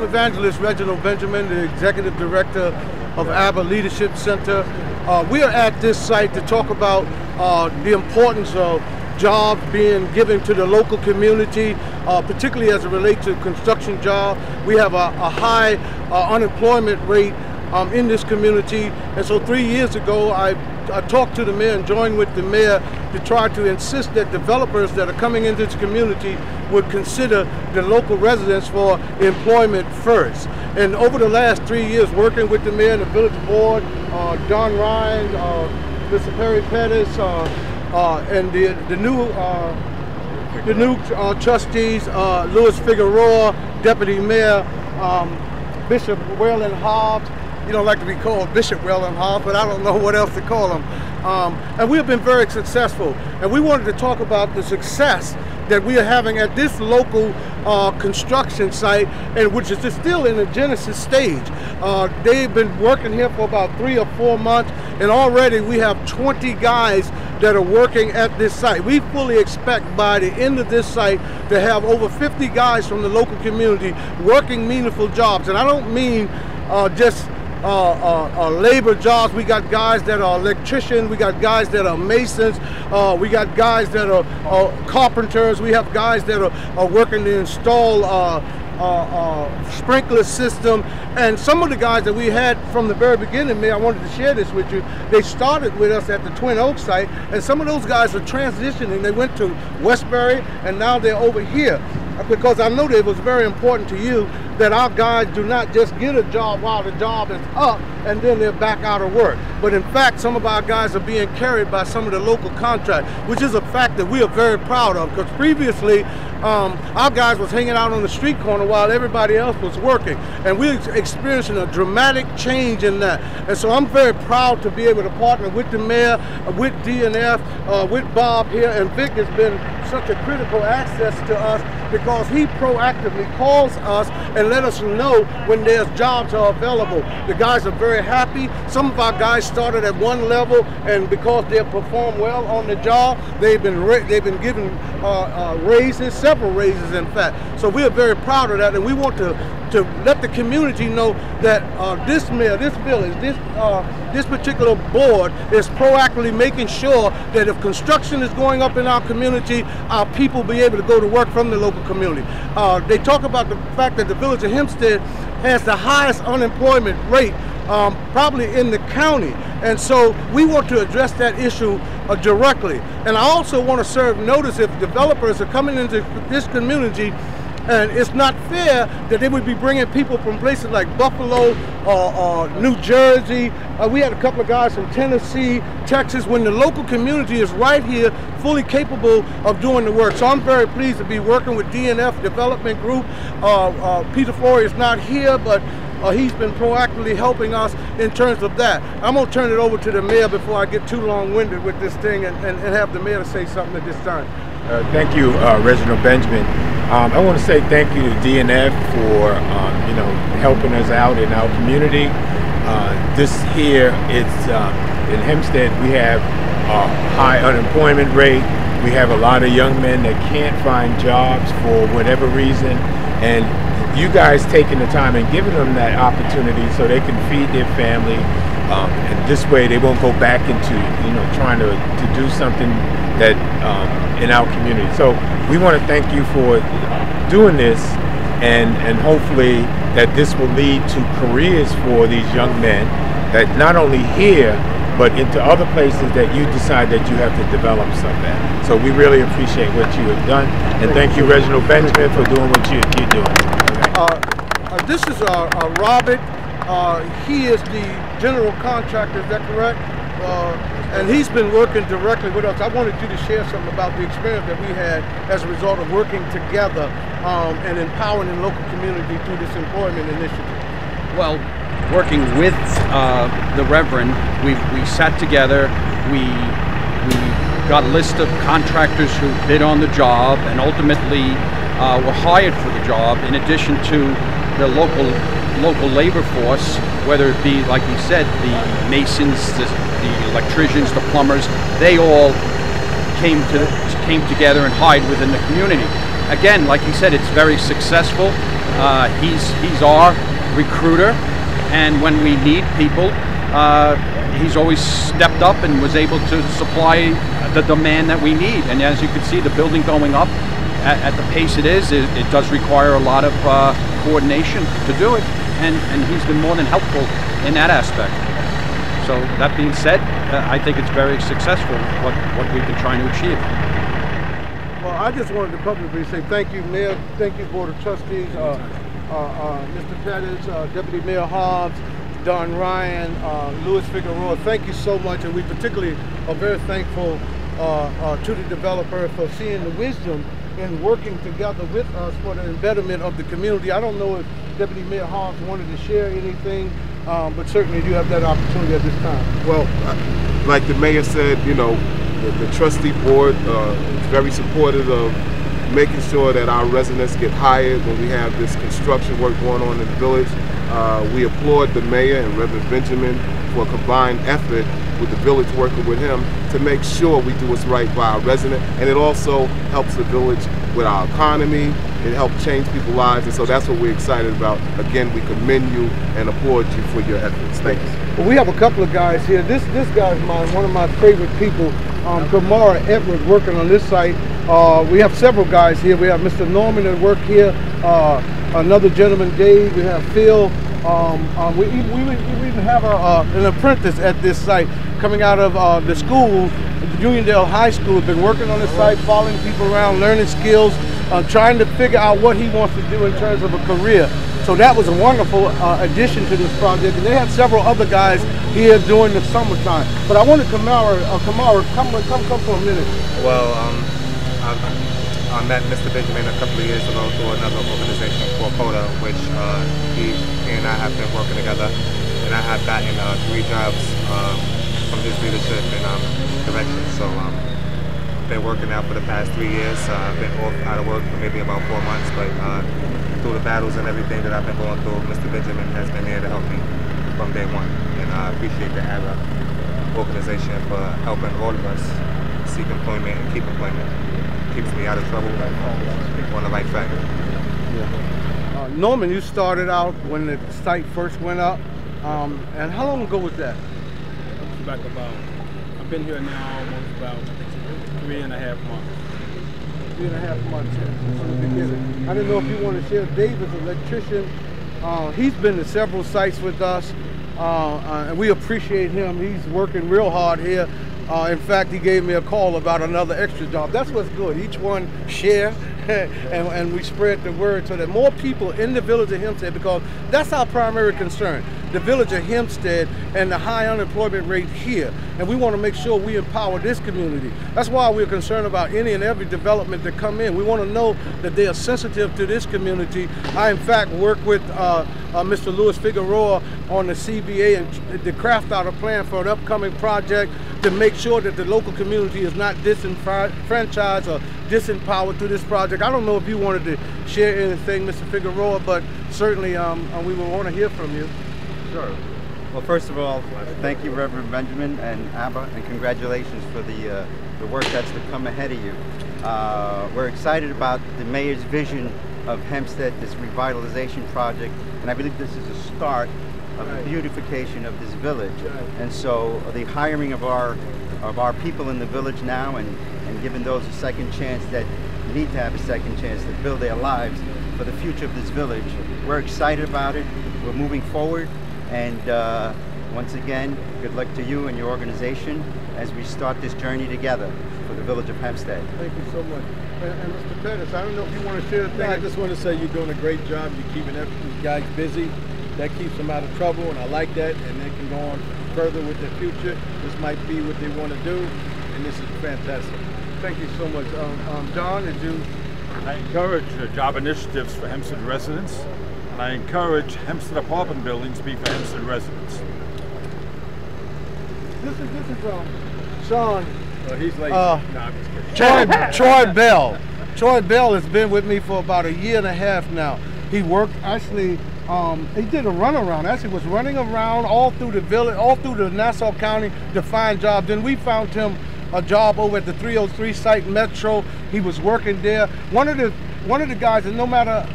Evangelist Reginald Benjamin, the Executive Director of Abba Leadership Center. We are at this site to talk about the importance of jobs being given to the local community, particularly as it relates to construction jobs. We have a high unemployment rate in this community, and so 3 years ago I talked to the mayor and joined with the mayor to try to insist that developers that are coming into this community would consider the local residents for employment first. And over the last 3 years, working with the mayor and the village board, Don Ryan, Mr. Perry Pettus, and the new trustees, Louis Figueroa, Deputy Mayor, Bishop Waylyn Hobbs. You don't like to be called Bishop Waylyn Hobbs, but I don't know what else to call him. And we have been very successful. And we wanted to talk about the success that we are having at this local construction site, and which is still in the genesis stage. They've been working here for about 3 or 4 months, and already we have 20 guys that are working at this site. We fully expect by the end of this site to have over 50 guys from the local community working meaningful jobs. And I don't mean just labor jobs. We got guys that are electricians, we got guys that are masons, we got guys that are carpenters, we have guys that are working to install sprinkler system. And some of the guys that we had from the very beginning, Mayor, I wanted to share this with you, they started with us at the Twin Oaks site, and some of those guys are transitioning. They went to Westbury and now they're over here, because I know that it was very important to you that our guys do not just get a job while the job is up and then they're back out of work. But in fact, some of our guys are being carried by some of the local contracts, which is a fact that we are very proud of, because previously our guys was hanging out on the street corner while everybody else was working. And we're experiencing a dramatic change in that. And so I'm very proud to be able to partner with the mayor, with DNF, with Bob here, and Vic has been such a critical access to us because he proactively calls us and let us know when there's jobs are available. The guys are very happy. Some of our guys started at one level, and because they perform well on the job, they've been given raises, several raises in fact. So we are very proud of that, and we want to let the community know that this mayor, this village, this particular board is proactively making sure that if construction is going up in our community, our people be able to go to work from the local community. They talk about the fact that the village of Hempstead has the highest unemployment rate probably in the county, and so we want to address that issue directly. And I also want to serve notice if developers are coming into this community, and it's not fair that they would be bringing people from places like Buffalo or New Jersey. We had a couple of guys from Tennessee, Texas, when the local community is right here, fully capable of doing the work. So I'm very pleased to be working with DNF Development Group. Peter Flory is not here, but he's been proactively helping us in terms of that. I'm going to turn it over to the mayor before I get too long-winded with this thing, and have the mayor to say something at this time. Thank you, Reginald Benjamin. I want to say thank you to DNF for helping us out in our community. This here, it's in Hempstead, we have a high unemployment rate. We have a lot of young men that can't find jobs for whatever reason, and you guys taking the time and giving them that opportunity so they can feed their family, and this way they won't go back into trying to do something that in our community. So we want to thank you for doing this, and hopefully that this will lead to careers for these young men, that not only here but into other places that you decide that you have to develop something. So we really appreciate what you have done, and thank you, Reginald Benjamin, for doing what you're doing. Okay. This is Robert. He is the general contractor, is that correct? And he's been working directly with us. I wanted you to share something about the experience that we had as a result of working together and empowering the local community through this employment initiative. Well, working with the Reverend, we sat together, we got a list of contractors who bid on the job and ultimately were hired for the job, in addition to the local labor force, whether it be, like we said, the masons, the electricians, the plumbers. They all came together and hired within the community. Again, like he said, it's very successful. He's our recruiter, and when we need people, he's always stepped up and was able to supply the demand that we need. And as you can see, the building going up at the pace it is, it does require a lot of coordination to do it, and he's been more than helpful in that aspect. So that being said, I think it's very successful what we've been trying to achieve. Well, I just wanted to publicly say thank you, Mayor, thank you, Board of Trustees, Mr. Pettus, Deputy Mayor Hobbs, Don Ryan, Louis Figueroa. Thank you so much, and we particularly are very thankful to the developer for seeing the wisdom in working together with us for the betterment of the community. I don't know if Deputy Mayor Hobbs wanted to share anything, but certainly you have that opportunity at this time. Well, like the mayor said, you know, the trustee board is very supportive of making sure that our residents get hired when we have this construction work going on in the village. We applaud the mayor and Reverend Benjamin for a combined effort with the village, working with him to make sure we do what's right by our resident, and it also helps the village with our economy. It helps change people's lives, and so that's what we're excited about. Again, we commend you and applaud you for your efforts. Thank you. Well, we have a couple of guys here. This guy's one of my favorite people, Kamara Edwards, working on this site. We have several guys here. We have Mr. Norman that work here, another gentleman, Dave. We have Phil. We even have an apprentice at this site coming out of the school, Uniondale High School. Been working on this site, following people around, learning skills, trying to figure out what he wants to do in terms of a career. So that was a wonderful addition to this project. And they had several other guys here during the summertime. But I wanted Kamara, come for a minute. Well, I met Mr. Benjamin a couple of years ago through another organization called CODA, which he and I have been working together, and I have gotten 3 jobs from his leadership and direction. So I've been working out for the past 3 years. I've been out of work for maybe about 4 months, but through the battles and everything that I've been going through, Mr. Benjamin has been here to help me from day one, and I appreciate the Abba organization for helping all of us seek employment and keep employment. Keeps me out of trouble on the right track. Yeah. Norman, you started out when the site first went up, and how long ago was that? It was back about, I've been here now almost about 3.5 months. 3.5 months from the beginning. I didn't know if you want to share. Dave is an electrician. He's been to several sites with us, and we appreciate him. He's working real hard here. In fact, he gave me a call about another extra job. That's what's good. Each one share, and we spread the word so that more people in the village of Hempstead, because that's our primary concern, the village of Hempstead and the high unemployment rate here. And we want to make sure we empower this community. That's why we're concerned about any and every development that come in. We want to know that they are sensitive to this community. I, in fact, work with Mr. Louis Figueroa on the CBA and to craft out a plan for an upcoming project to make sure that the local community is not disenfranchised or disempowered through this project. I don't know if you wanted to share anything, Mr. Figueroa, but certainly we will want to hear from you. Sure. Well, first of all, thank you, Reverend Benjamin and Abba, and congratulations for the work that's to come ahead of you. We're excited about the mayor's vision of Hempstead, this revitalization project, and I believe this is a start of the beautification of this village. And so the hiring of our people in the village now, and giving those a second chance that need to have a second chance to build their lives for the future of this village. We're excited about it. We're moving forward, and once again, good luck to you and your organization as we start this journey together for the village of Hempstead. Thank you so much. And Mr. Pettus, I don't know if you want to share a thing. I just want to say you're doing a great job. You're keeping these guys busy. That keeps them out of trouble, and I like that, and they can go on further with their future. This might be what they want to do, and this is fantastic. Thank you so much. Don, did you? I encourage job initiatives for Hempstead residents, and I encourage Hempstead apartment buildings to be for Hempstead residents. This is Sean. He's like, no, I'm just kidding. Troy Bell. Troy Bell has been with me for about 1.5 years now. He worked actually. He did a runaround. Actually, was running around all through the village, all through the Nassau County to find jobs. Then we found him a job over at the 303 site Metro. He was working there. One of the guys that no matter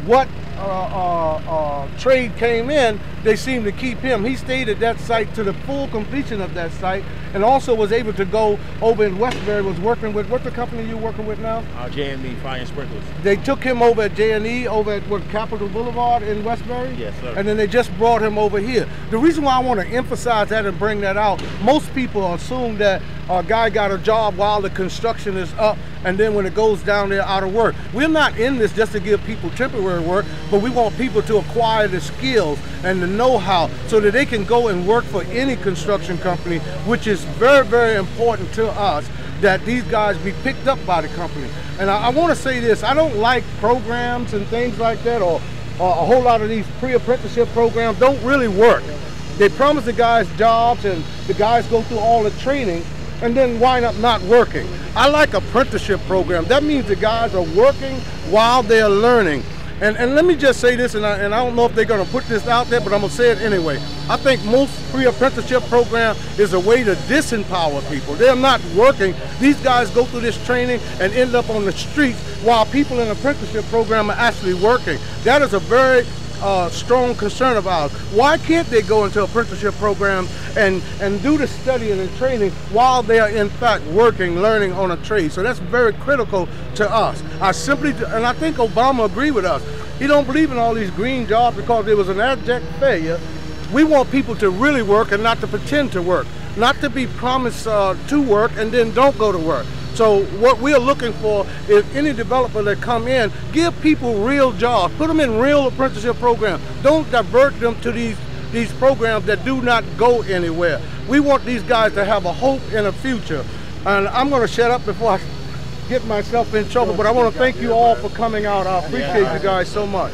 what trade came in, they seemed to keep him. He stayed at that site to the full completion of that site, and also was able to go over in Westbury, was working with, what's the company you're working with now? J&E Fire and Sprinklers. They took him over at J&E, over at what, Capitol Boulevard in Westbury? Yes, sir. And then they just brought him over here. The reason why I want to emphasize that and bring that out, most people assume that a guy got a job while the construction is up, and then when it goes down, they're out of work. We're not in this just to give people temporary work, but we want people to acquire the skills and the know-how so that they can go and work for any construction company, which is very, very important to us, that these guys be picked up by the company. And I want to say this, I don't like programs and things like that, or a whole lot of these pre-apprenticeship programs don't really work. They promise the guys jobs, and the guys go through all the training and then wind up not working. I like apprenticeship program. That means the guys are working while they're learning. And let me just say this, and I don't know if they're going to put this out there, but I'm going to say it anyway. I think most pre-apprenticeship program is a way to disempower people. They're not working. These guys go through this training and end up on the streets while people in the apprenticeship program are actually working. That is a very strong concern of ours. Why can't they go into apprenticeship programs and do the study and the training while they are in fact working, learning on a trade? So that's very critical to us. And I think Obama agreed with us. He don't believe in all these green jobs because it was an abject failure. We want people to really work and not to pretend to work, not to be promised to work and then don't go to work. So what we're looking for is any developer that come in, give people real jobs, put them in real apprenticeship programs. Don't divert them to these programs that do not go anywhere. We want these guys to have a hope and a future. And I'm going to shut up before I get myself in trouble, but I want to thank you all for coming out. I appreciate you guys so much.